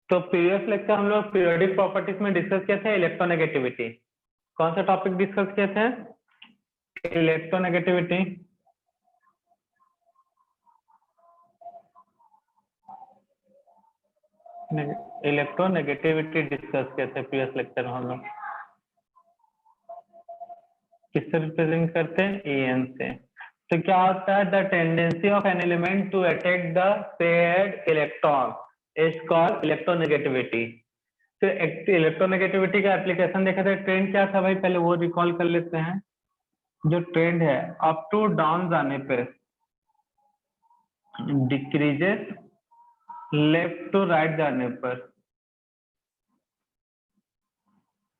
तो previous lecture हम लोग पीरियोडिक प्रॉपर्टीज में डिस्कस किए थे इलेक्ट्रोनेगेटिविटी। कौन सा टॉपिक डिस्कस किए थे? इलेक्ट्रोनेगेटिविटी। इलेक्ट्रोनेगेटिविटी डिस्कस किए थे प्रीवियस लेक्चर में हम लोग। किससे रिप्रेजेंट करते हैं? En से। तो क्या होता है? The tendency of an element to attack the paired electron is called electronegativity. तो इलेक्ट्रोनेगेटिविटी का एप्लीकेशन देखा था। ट्रेंड क्या था भाई, पहले वो रिकॉल कर लेते हैं। जो ट्रेंड है अप टू डाउन जाने पे डिक्रीजेस, लेफ्ट टू राइट जाने पर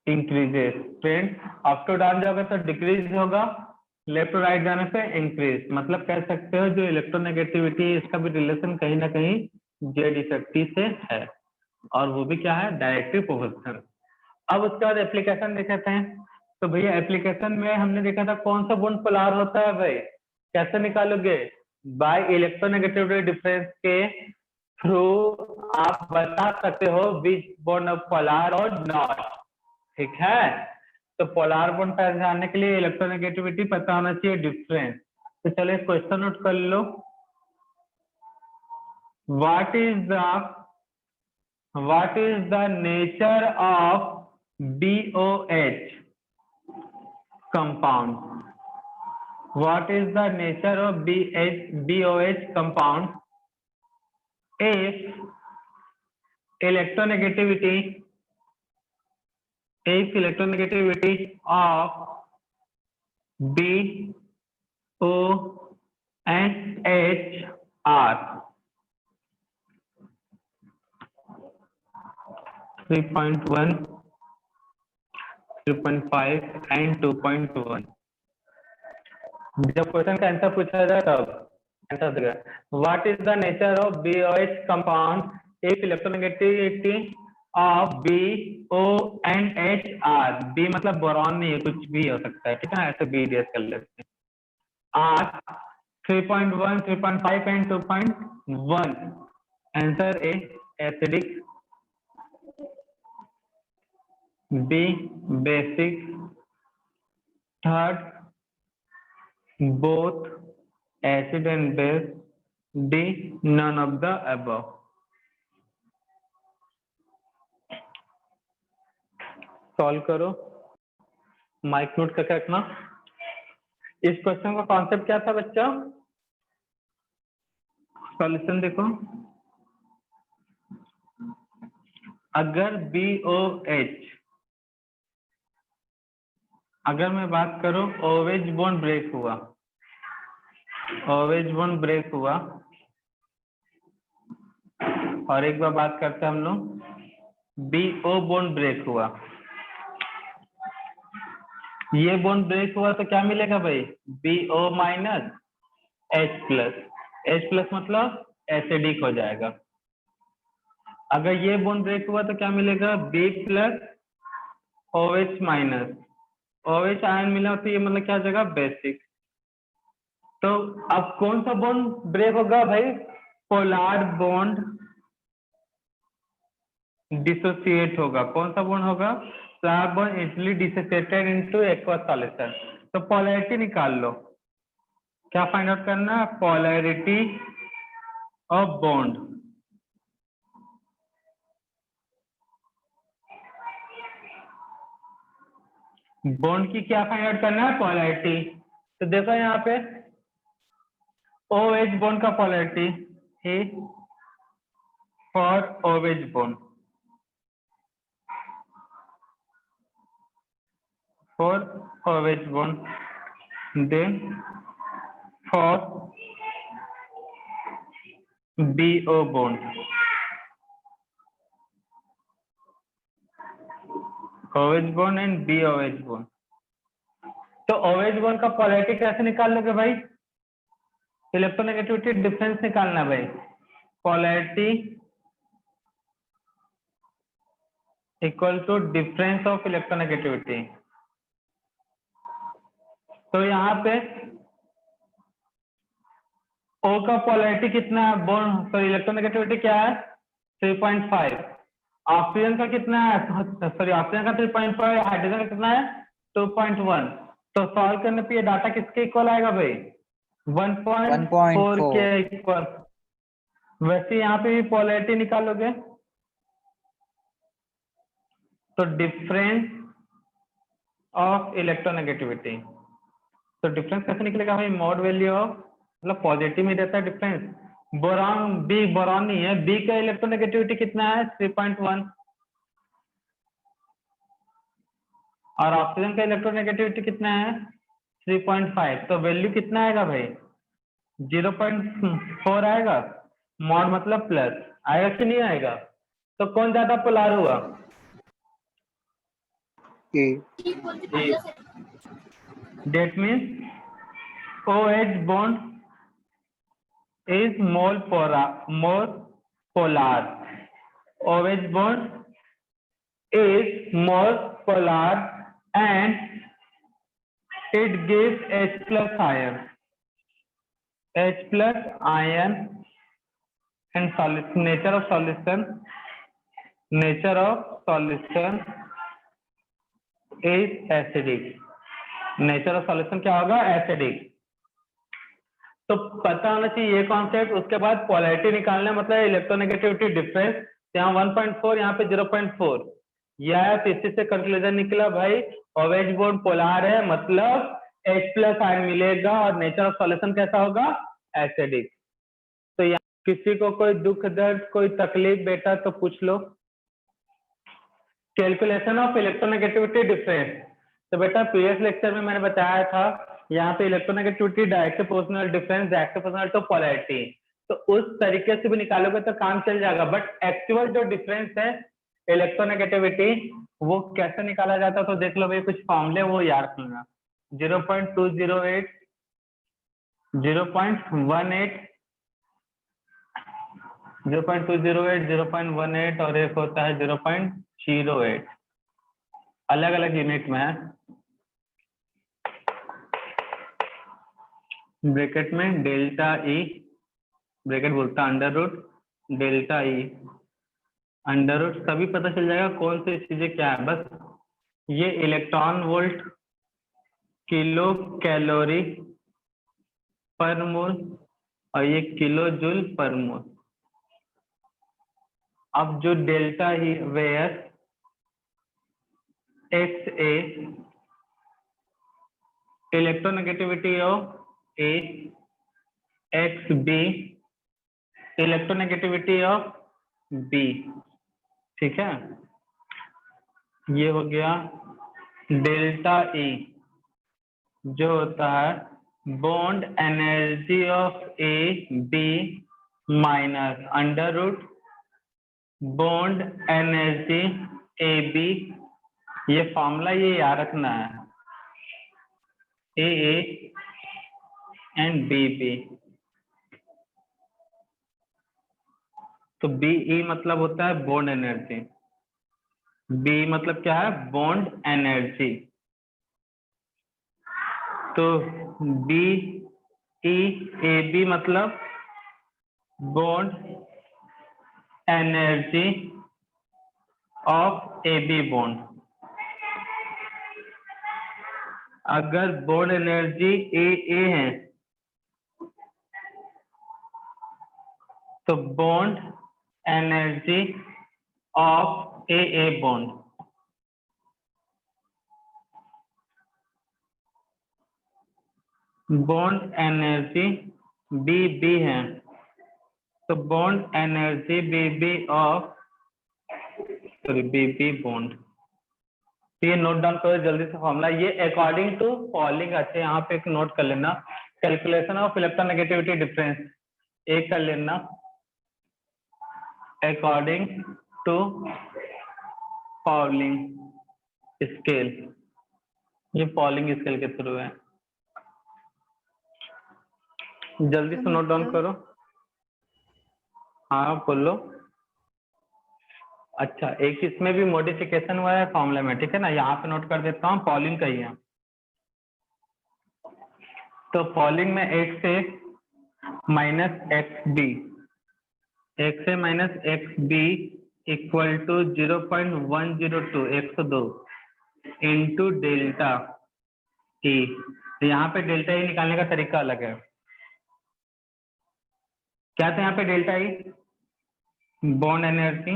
increases. Trend up to down जाओगे तो डिक्रीज होगा, लेफ्ट टू राइट जाने पे इंक्रीज। मतलब कह सकते हो जो इलेक्ट्रोनेगेटिविटी है इसका भी रिलेशन कहीं ना कहीं जेड इफेक्टिव से है, और वो भी क्या है? Directly proportional. अब उसके बाद एप्लीकेशन देखे हैं। तो भैया एप्लीकेशन में हमने देखा था कौन सा बॉन्ड पोलार होता है भाई, कैसे निकालोगे? बाय इलेक्ट्रोनेगेटिविटी डिफरेंस के थ्रू आप बता सकते हो विच बॉन्ड ऑफ पोलार और नॉट। ठीक है, तो पोलार बॉन्ड पहचानने के लिए इलेक्ट्रोनेगेटिविटी पता होना चाहिए, डिफरेंस। तो चलिए क्वेश्चन नोट कर लो। What is the nature of BOH compound? What is the nature of BOH compound if electronegativity of BOH are 3.1, 3.5 and 2.1। जब क्वेश्चन का आंसर पूछा जाए तब आंसर देगा। What is the nature of BOH compound if electronegativity of BONH are. B मतलब boron नहीं है, कुछ भी हो सकता है। ठीक है, ऐसे BDS कर लेते हैं। Are 3.1, 3.5 and 2.1। Answer A acidic, B basic, third both acid and base, D none of the above। Solve करो, माइक नोट करके रखना। इस क्वेश्चन का कॉन्सेप्ट क्या था बच्चा? सॉल्यूशन देखो, अगर BOH, अगर मैं बात करूं OH बॉन्ड ब्रेक हुआ, OH बॉन्ड ब्रेक हुआ, और एक बार बात करते हैं हम लोग BO बॉन्ड ब्रेक हुआ, ये बॉन्ड ब्रेक हुआ तो क्या मिलेगा भाई? BO minus H plus. H plus मतलब एसिडिक हो जाएगा। अगर ये बॉन्ड ब्रेक हुआ तो क्या मिलेगा? B plus OH minus, OH ion मिला तो ये मतलब क्या हो जाएगा? बेसिक। तो अब कौन सा बॉन्ड ब्रेक होगा भाई? पोलार बॉन्ड डिसोसिएट होगा। कौन सा बॉन्ड होगा? Polar bond easily dissociated into aqueous solution. तो पोलैरिटी निकाल लो। क्या फाइंड आउट करना है? Polarity of bond. बॉन्ड की क्या फाइंड आउट करना है? पोलैरिटी। तो देखो यहाँ पे OH बॉन्ड का पोलैरिटी है for OH bond, for OH bond, then for BO bond, OH bond and BOH bond। तो OH bond का पोलैरिटी कैसे निकाल लोगे भाई? इलेक्ट्रोनेगेटिविटी डिफरेंस निकालना भाई। Polarity equal to difference of electronegativity. तो यहाँ पे O का पोलैरिटी कितना है? बॉन्ड सॉरी इलेक्ट्रोनेगेटिविटी क्या है? 3.5। ऑक्सीजन का कितना है, सॉरी ऑक्सीजन का 3.5, हाइड्रोजन का कितना है 2.1। तो सॉल्व करने पे ये डाटा किसके इक्वल आएगा भाई, 1.4 के 1.4। इक्वल। वैसे यहाँ पे भी पोलैरिटी निकालोगे तो डिफरेंस ऑफ इलेक्ट्रोनेगेटिविटी, तो डिफरेंस कैसे निकलेगा भाई, मॉड वैल्यू ऑफ, मतलब पॉजिटिव में रहता है डिफरेंस। बोरॉन बी, बोरॉन नहीं है, बी का इलेक्ट्रोनेगेटिविटी कितना है 3.1, और ऑक्सीजन का इलेक्ट्रोनेगेटिविटी कितना है 3.5, तो वैल्यू कितना आएगा भाई 0.4 आएगा। मॉड मतलब प्लस, आएगा कि नहीं आएगा, तो कौन ज्यादा पोलार हुआ, A. That means OH bond is more polar. OH bond is more polar and it gives H plus ion. H plus ion and solution, nature of solution is acidic. Nature of solution क्या होगा, acidic. तो पता होना चाहिए ये concept. उसके बाद polarity निकालना, मतलब इलेक्ट्रोनेगेटिविटी डिफरेंस, यहाँ 1.4 यहाँ पे 0.4, यह इसी से कंक्लूजन निकला भाई OH बॉन्ड पोलार है, मतलब H प्लस आयन मिलेगा और नेचर ऑफ सॉल्यूशन कैसा होगा, एसिडिक। तो यहाँ किसी को कोई दुख दर्द कोई तकलीफ बेटा तो पूछ लो। कैलकुलेशन ऑफ इलेक्ट्रोनेगेटिविटी डिफरेंस, तो बेटा प्रीवियस लेक्चर में मैंने बताया था यहाँ पे electronegativity direct proportional difference, direct proportional to polarity, तो उस तरीके से भी निकालोगे तो काम चल जाएगा। बट एक्चुअल जो डिफरेंस है इलेक्ट्रोनेगेटिविटी वो कैसे निकाला जाता है, तो देख लो भाई कुछ फॉर्मूले वो याद रखना, 0.208, 0.18, 0.208, 0.18 और एक होता है 0.08, अलग अलग यूनिट में है। ब्रैकेट में डेल्टा ई, ब्रैकेट बोलता है under root delta E, under root सभी पता चल जाएगा कौन सी चीजें क्या है। बस ये इलेक्ट्रॉन वोल्ट किलो कैलोरी पर मोल और ये किलो जूल पर मोल। अब जो delta E where X A electronegativity of A, X B electronegativity of B, ठीक है। ये हो गया डेल्टा ई जो होता है bond energy of A B minus under root bond energy A B. ये फॉर्मूला ये याद रखना है, ए एंड बी बी। तो बीई मतलब होता है बॉन्ड एनर्जी, बी मतलब क्या है बॉन्ड एनर्जी, तो बी ई ए बी मतलब bond energy of A B bond. अगर बॉन्ड एनर्जी ए है तो bond energy of A bond, bond energy B B है तो bond energy B B of sorry B B bond. तो ये note down करो जल्दी से फॉर्मूला, ये अकॉर्डिंग टू पॉलिंग। अच्छा यहाँ पे एक नोट कर लेना, कैलकुलेशन ऑफ इलेक्ट्रोनेगेटिविटी डिफरेंस एक कर लेना, अकॉर्डिंग टू पॉलिंग स्केल, ये पॉलिंग स्केल के थ्रू है। जल्दी से नोट डाउन करो। हाँ बोलो। अच्छा एक इसमें भी मॉडिफिकेशन हुआ है फॉर्मूले में, ठीक है ना, यहाँ पे नोट कर देता हूँ, पॉलिंग का ही है। तो पॉलिंग में X A minus X B, X A minus X B equal to 0.102 102 into delta T. यहाँ पे डेल्टा ई निकालने का तरीका अलग है। क्या था यहाँ पे delta E? Bond energy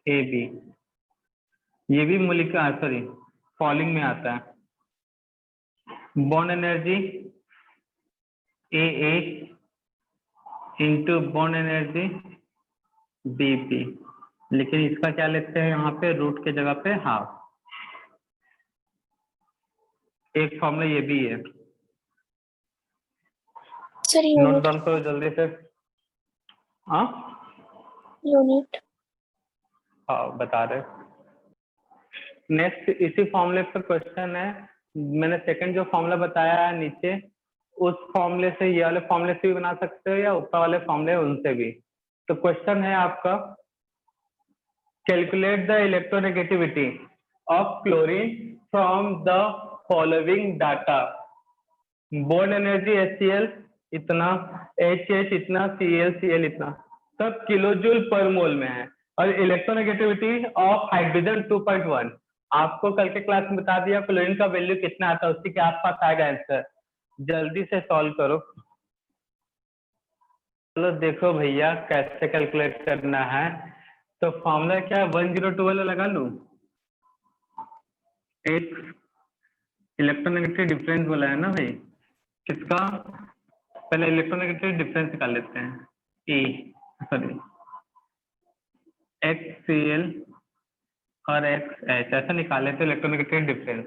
A B, ये भी मूलिका सॉरी फॉलिंग में आता है। Bond energy A A into bond energy B B, लेकिन इसका क्या लेते हैं यहाँ पे रूट के जगह पे हाफ। एक फॉर्मूला ये भी है, सर नोट यूनिट डाउन करो जल्दी से। हाँ यूनिट हाँ बता रहे। नेक्स्ट इसी फॉर्मूले पर क्वेश्चन है। मैंने सेकंड जो फॉर्मूला बताया है नीचे, उस फॉर्मूले से ये वाले फॉर्मूले से भी बना सकते हो या ऊपर वाले फॉर्मूले उनसे भी। तो क्वेश्चन है आपका, calculate the electronegativity of chlorine from the following data. Bond energy HCl इतना, HH इतना, ClCl इतना, सब किलोजूल पर मोल में है। और इलेक्ट्रोनेगेटिविटी ऑफ हाइड्रोजन 2.1, आपको कल के क्लास में बता दिया क्लोरीन का वैल्यू कितना आता है, उसी के आसपास आएगा आंसर। जल्दी से सॉल्व करो। चलो देखो भैया कैसे कैलकुलेट करना है। तो फॉर्मूला क्या है, 102 वाला लगा लूं। एक इलेक्ट्रोनेगेटिव डिफरेंस बोला है ना भाई, किसका? पहले इलेक्ट्रोनेगेटिव डिफरेंस निकाल लेते हैं। ई सॉरी HCl और XH ऐसा निकाले थे इलेक्ट्रोनेगेटिव डिफरेंस।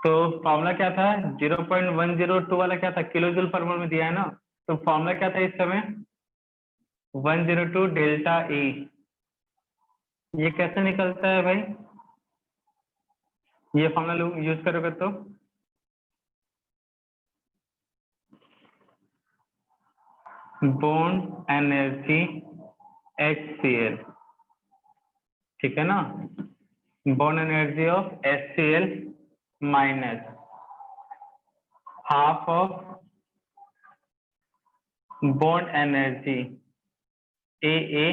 तो फॉर्मूला क्या था? 0.102 वाला क्या था, किलो जूल पर मोल में दिया है ना। तो फॉर्मूला क्या था इस समय? 102 डेल्टा ई। ये कैसे निकलता है भाई? ये फॉर्मूला यूज करोगे तो बॉन्ड एनर्जी HCl, ठीक है ना, bond energy of HCl minus half of bond energy AA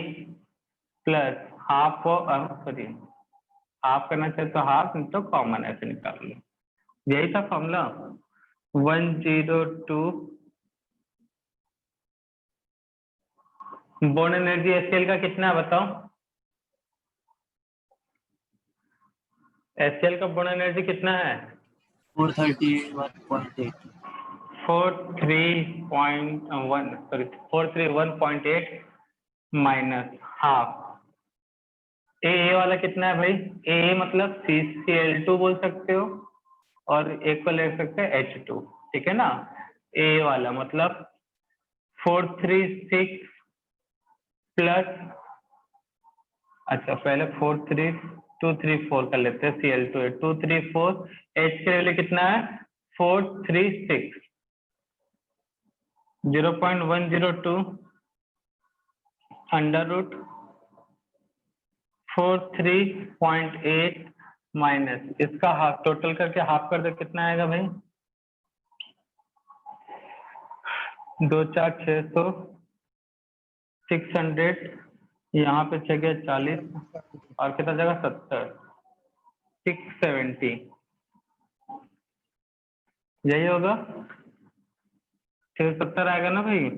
plus half of sorry half करना चाहिए तो हाफ, नहीं तो कॉमन ऐसे निकाल लो। यही था फॉर्मूला 102। बॉन्ड एनर्जी HCl का कितना है बताओ? HCl का बॉन्ड एनर्जी कितना है? 431.8 431 सॉरी 431.8 माइनस हाफ। ए वाला कितना है भाई? ए मतलब CCl2 बोल सकते हो, और एक को ले सकते हैं H2, ठीक है ना। ए वाला मतलब 436 प्लस, अच्छा पहले 43234 कर लेते हैं, Cl2 है 234, H के लिए कितना है 436, 0.102 अंडर रूट 43.8 माइनस इसका हाफ, टोटल करके हाफ कर दो कितना आएगा भाई? 2 4 600, 600, यहाँ पे 6 गया 40 और कितना जगह 70, 670 यही होगा। 670 आएगा ना भाई?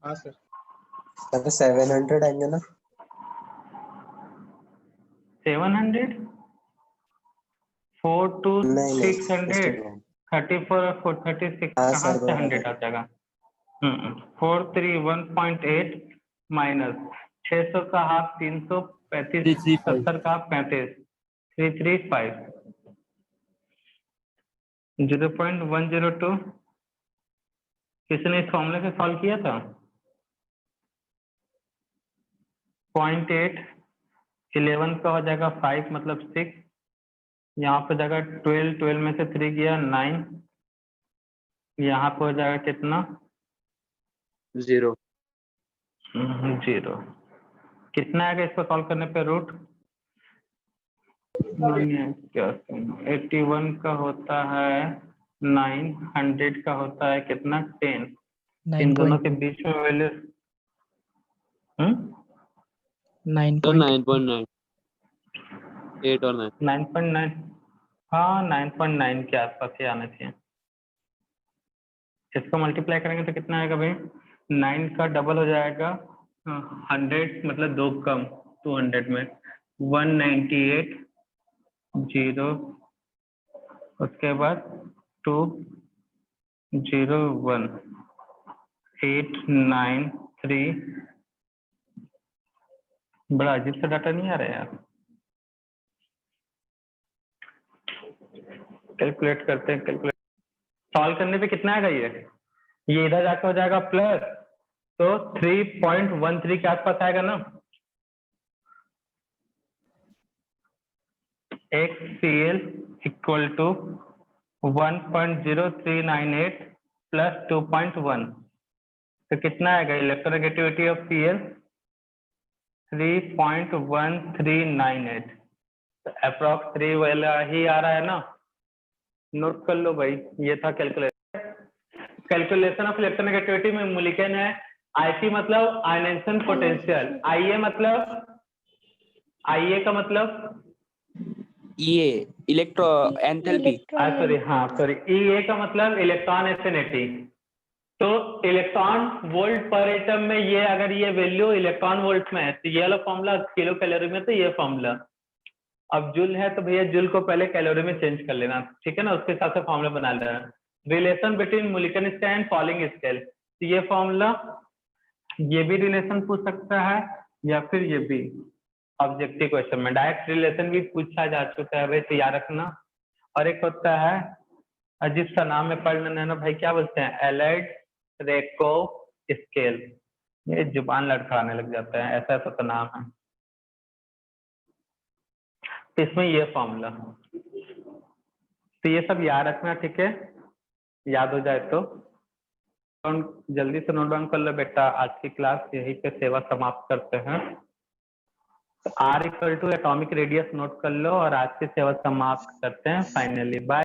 हाँ सर। 700 आएंगे ना? 700, 4 to नहीं 600, 34 और 436 हाँ कहाँ सर, से 100 आ जाएगा? 431.8 माइनस 600 का हाफ 335, 335 70 का हाफ 35, 335, 0.102। किसने इस फॉर्मूले से सॉल्व किया था? 0.8, 11 का हो जाएगा 5 मतलब 6, यहाँ पे जाएगा 12, 12 में से 3 गया 9, यहाँ पे हो जाएगा कितना 0। 0। कितना आएगा इसको सॉल्व करने पे रूट? 81 का होता है 9, 100 का होता है कितना 10, इन दोनों के बीच में वैल्यू तो 9.9 8 और 9 9.9 हाँ 9.9 के आसपास ही आना चाहिए। इसको मल्टीप्लाई करेंगे तो कितना आएगा भाई 9 का डबल हो जाएगा 100 मतलब 2 कम 200 में 198 0 उसके बाद 2 0 1 8 9 3 बड़ा अजीब सा डाटा नहीं आ रहा है यार। कैलकुलेट करते हैं कैलकुलेट सॉल्व करने पे कितना आएगा ये इधर जाके हो जाएगा प्लस तो 3.13 के आसपास आएगा ना। XCL इक्वल टू 1.0398 प्लस 2.1 तो कितना आएगा इलेक्ट्रोनेगेटिविटी ऑफ Cl 3.1398 तो अप्रॉक्स 3 वाला ही आ रहा है ना। नोट कर लो भाई ये था कैलकुलेशन ऑफ इलेक्ट्रोनेगेटिविटी में मूलिकन है। IT मतलब आयनेशन पोटेंशियल, IA का मतलब ये इलेक्ट्रो एंथैल्पी EA का मतलब इलेक्ट्रॉन एफिनिटी। तो इलेक्ट्रॉन वोल्ट पर एटम में ये अगर ये वैल्यू इलेक्ट्रॉन वोल्ट में है तो ये वाला फॉर्मूला किलो कैलोरी में तो ये फॉर्मूला। अब जूल है तो भैया जूल को पहले कैलोरी में चेंज कर लेना ठीक है ना, उसके हिसाब से फॉर्मूला बना लेना। Relation between molecular scale and falling scale तो ये फॉर्मूला ये भी रिलेशन पूछ सकता है या फिर ये भी ऑब्जेक्टिव क्वेश्चन में डायरेक्ट रिलेशन भी पूछा जा चुका है भाई तो याद रखना। और एक होता है अजीब सा नाम है पढ़ लेना ना भाई क्या बोलते हैं एलाइड रेको स्केल। ये जुबान लड़खड़ाने लग जाता है ऐसा ऐसा तो नाम है। तो इसमें ये फॉर्मूला तो ये सब याद रखना ठीक है, याद हो जाए तो जल्दी से नोट डाउन कर लो बेटा। आज की क्लास यहीं पे सेवा समाप्त करते हैं। R equal to atomic radius note कर लो और आज की सेवा समाप्त करते हैं फाइनली बाय।